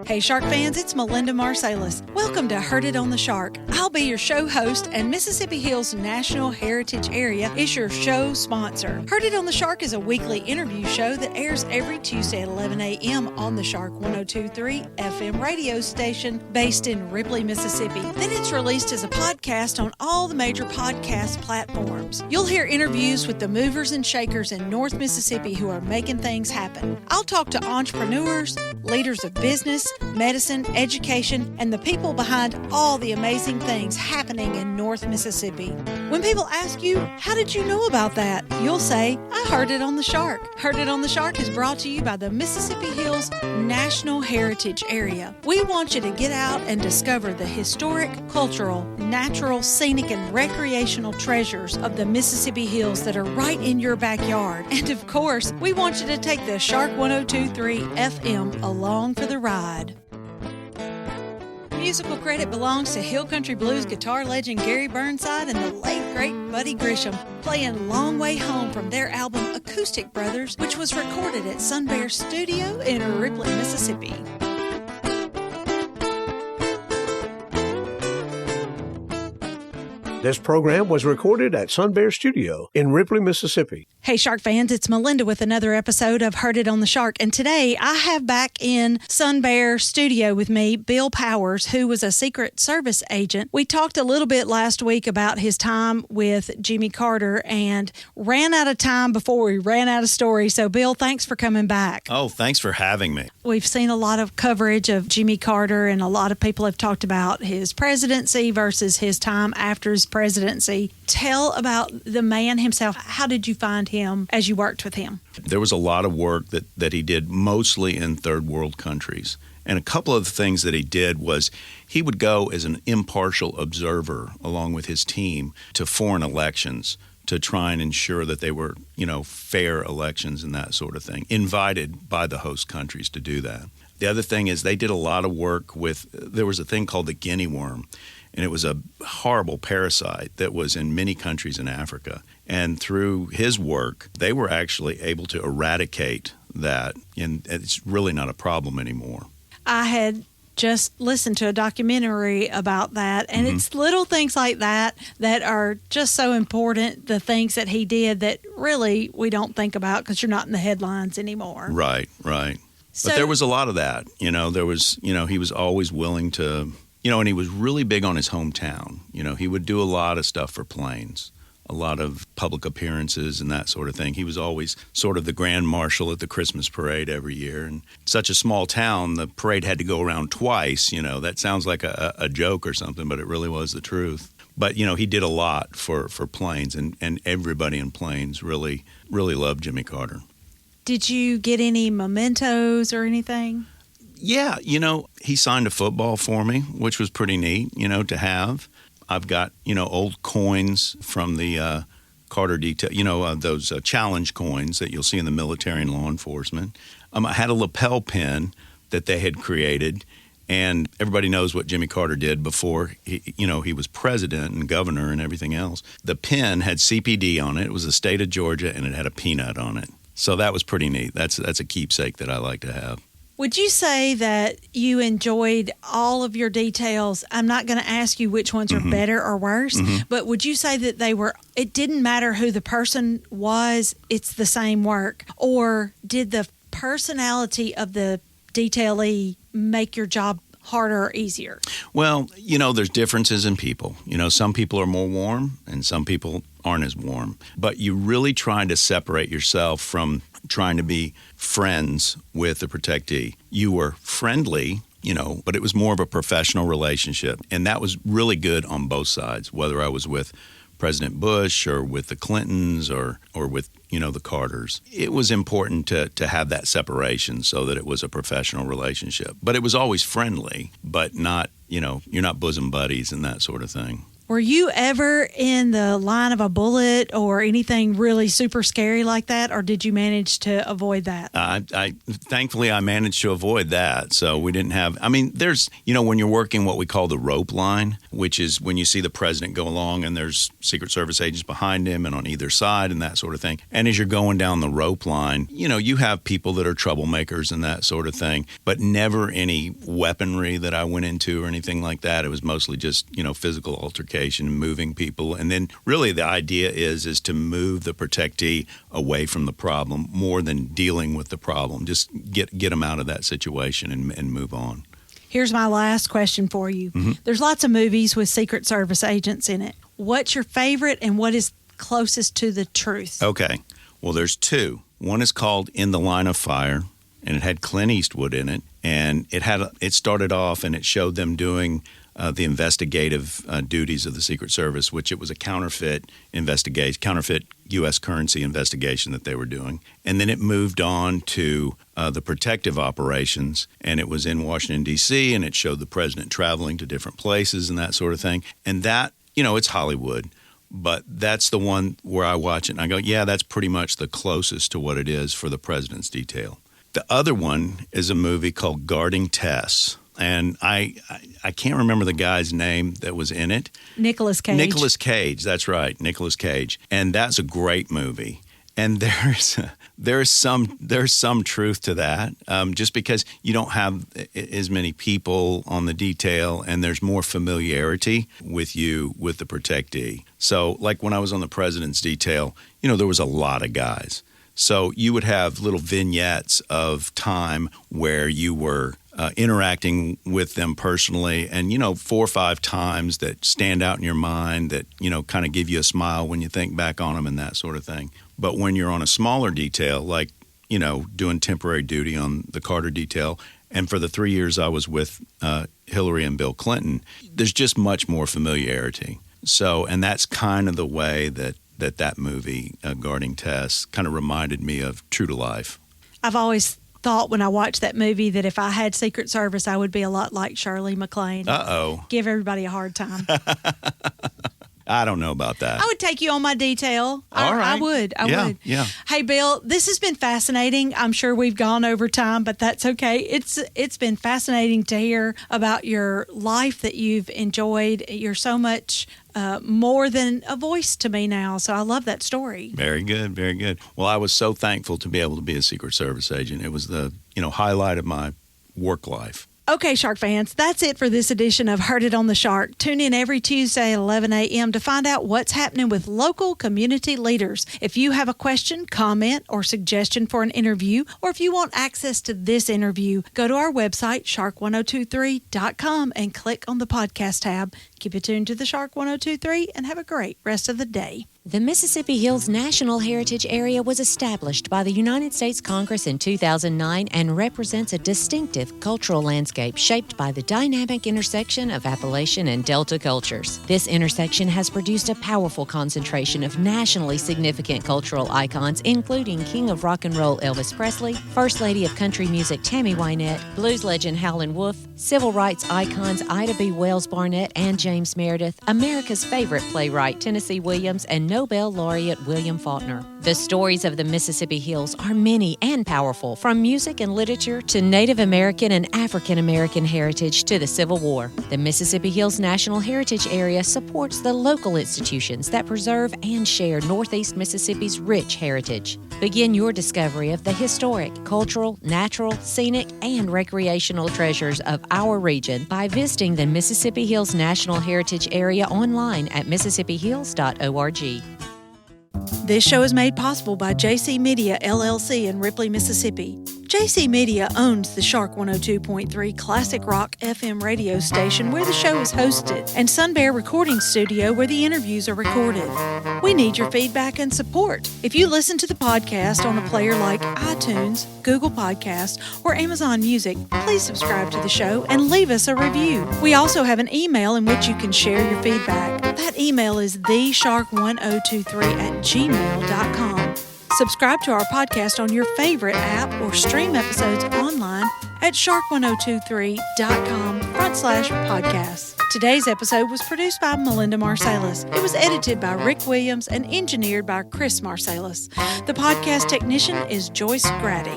Hey Shark fans, it's Melinda Marsalis. Welcome to Heard It on the Shark. I'll be your show host, and Mississippi Hills National Heritage Area is your show sponsor. Heard It on the Shark is a weekly interview show that airs every Tuesday at 11 a.m. on the Shark 102.3 FM radio station based in Ripley, Mississippi. Then it's released as a podcast on all the major podcast platforms. You'll hear interviews with the movers and shakers in North Mississippi who are making things happen. I'll talk to entrepreneurs, leaders of business, medicine, education, and the people behind all the amazing things happening in North Mississippi. When people ask you, how did you know about that? You'll say, I heard it on the Shark. Heard It on the Shark is brought to you by the Mississippi Hills National Heritage Area. We want you to get out and discover the historic, cultural, natural, scenic, and recreational treasures of the Mississippi Hills that are right in your backyard. And of course, we want you to take the Shark 102.3 FM along for the ride. Musical credit belongs to Hill Country Blues guitar legend Gary Burnside and the late great Buddy Grisham, playing Long Way Home from their album Acoustic Brothers, which was recorded at Sun Bear Studio in Ripley, Mississippi. This program was recorded at Sun Bear Studio in Ripley, Mississippi. Hey Shark fans, it's Melinda with another episode of Heard It on the Shark. And today I have back in Sun Bear Studio with me Bill Powers, who was a Secret Service agent. We talked a little bit last week about his time with Jimmy Carter and ran out of time before we ran out of story. So Bill, thanks for coming back. Oh, thanks for having me. We've seen a lot of coverage of Jimmy Carter, and a lot of people have talked about his presidency versus his time after his presidency. Tell about the man himself. How did you find him as you worked with him? There was a lot of work that he did mostly in third world countries. And a couple of the things that he did was he would go as an impartial observer along with his team to foreign elections to try and ensure that they were, fair elections and that sort of thing, invited by the host countries to do that. The other thing is they did a lot of work there was a thing called the guinea worm, and it was a horrible parasite that was in many countries in Africa. And through his work, they were actually able to eradicate that, and it's really not a problem anymore. I had just listened to a documentary about that, and it's little things like that that are just so important, the things that he did that really we don't think about because you're not in the headlines anymore. Right. So, but there was a lot of that. There was, he was always willing to, and he was really big on his hometown. He would do a lot of stuff for planes, a lot of public appearances and that sort of thing. He was always sort of the grand marshal at the Christmas parade every year. And such a small town, the parade had to go around twice. That sounds like a joke or something, but it really was the truth. But, he did a lot for planes, and everybody in planes really, really loved Jimmy Carter. Did you get any mementos or anything? Yeah, he signed a football for me, which was pretty neat, to have. I've got, old coins from the Carter detail, those challenge coins that you'll see in the military and law enforcement. I had a lapel pin that they had created, and everybody knows what Jimmy Carter did before he was president and governor and everything else. The pin had CPD on it. It was the state of Georgia, and it had a peanut on it. So that was pretty neat. That's a keepsake that I like to have. Would you say that you enjoyed all of your details? I'm not going to ask you which ones are better or worse, but would you say that it didn't matter who the person was, it's the same work? Or did the personality of the detailee make your job harder or easier? Well, there's differences in people. Some people are more warm and some people aren't as warm. But you really try to separate yourself from trying to be friends with the protectee. You were friendly, but it was more of a professional relationship. And that was really good on both sides, whether I was with President Bush or with the Clintons or with, the Carters. It was important to have that separation so that it was a professional relationship. But it was always friendly, but not, you're not bosom buddies and that sort of thing. Were you ever in the line of a bullet or anything really super scary like that, or did you manage to avoid that? Thankfully, I managed to avoid that. So we didn't have, there's, when you're working what we call the rope line, which is when you see the president go along and there's Secret Service agents behind him and on either side and that sort of thing. And as you're going down the rope line, you have people that are troublemakers and that sort of thing, but never any weaponry that I went into or anything like that. It was mostly just, physical altercation, moving people. And then really the idea is to move the protectee away from the problem more than dealing with the problem. Just get them out of that situation and move on. Here's my last question for you. Mm-hmm. There's lots of movies with Secret Service agents in it. What's your favorite and what is closest to the truth? Okay. Well, there's two. One is called In the Line of Fire, and it had Clint Eastwood in it. And it started off and it showed them doing the investigative duties of the Secret Service, which it was a counterfeit U.S. currency investigation that they were doing. And then it moved on to the protective operations, and it was in Washington, D.C., and it showed the president traveling to different places and that sort of thing. And that, it's Hollywood, but that's the one where I watch it and I go, yeah, that's pretty much the closest to what it is for the president's detail. The other one is a movie called Guarding Tess. And I can't remember the guy's name that was in it. Nicolas Cage. Nicolas Cage, that's right, Nicolas Cage. And that's a great movie. And there's some truth to that, just because you don't have as many people on the detail and there's more familiarity with the protectee. So like when I was on the president's detail, there was a lot of guys. So you would have little vignettes of time where you were interacting with them personally and, 4 or 5 times that stand out in your mind that, kind of give you a smile when you think back on them and that sort of thing. But when you're on a smaller detail, like, doing temporary duty on the Carter detail, and for the 3 years I was with Hillary and Bill Clinton, there's just much more familiarity. So, and that's kind of the way that movie, Guarding Tess, kind of reminded me of true to life. I've always thought when I watched that movie that if I had Secret Service, I would be a lot like Shirley MacLaine. Uh-oh. Give everybody a hard time. I don't know about that. I would take you on my detail. All right. I would. Yeah. Hey, Bill, this has been fascinating. I'm sure we've gone over time, but that's okay. It's been fascinating to hear about your life that you've enjoyed. You're so much more than a voice to me now, so I love that story. Very good, very good. Well, I was so thankful to be able to be a Secret Service agent. It was the highlight of my work life. Okay, Shark fans, that's it for this edition of Heard It on the Shark. Tune in every Tuesday at 11 a.m. to find out what's happening with local community leaders. If you have a question, comment, or suggestion for an interview, or if you want access to this interview, go to our website, shark1023.com, and click on the podcast tab. Keep it tuned to the Shark 1023 and have a great rest of the day. The Mississippi Hills National Heritage Area was established by the United States Congress in 2009 and represents a distinctive cultural landscape shaped by the dynamic intersection of Appalachian and Delta cultures. This intersection has produced a powerful concentration of nationally significant cultural icons, including King of Rock and Roll Elvis Presley, First Lady of Country Music Tammy Wynette, blues legend Howlin' Wolf, civil rights icons Ida B. Wells Barnett and James Meredith, America's favorite playwright Tennessee Williams, and Nobel laureate William Faulkner. The stories of the Mississippi Hills are many and powerful, from music and literature to Native American and African American heritage to the Civil War. The Mississippi Hills National Heritage Area supports the local institutions that preserve and share Northeast Mississippi's rich heritage. Begin your discovery of the historic, cultural, natural, scenic, and recreational treasures of our region by visiting the Mississippi Hills National Heritage Area online at MississippiHills.org. This show is made possible by JC Media, LLC in Ripley, Mississippi. JC Media owns the Shark 102.3 Classic Rock FM radio station where the show is hosted, and Sun Bear Recording Studio where the interviews are recorded. We need your feedback and support. If you listen to the podcast on a player like iTunes, Google Podcast, or Amazon Music, please subscribe to the show and leave us a review. We also have an email in which you can share your feedback. That email is theshark1023@gmail.com. Subscribe to our podcast on your favorite app or stream episodes online at shark1023.com/. www.herditonntheshore.com/podcasts. Today's episode was produced by Melinda Marsalis. It was edited by Rick Williams and engineered by Chris Marsalis. The podcast technician is Joyce Grady.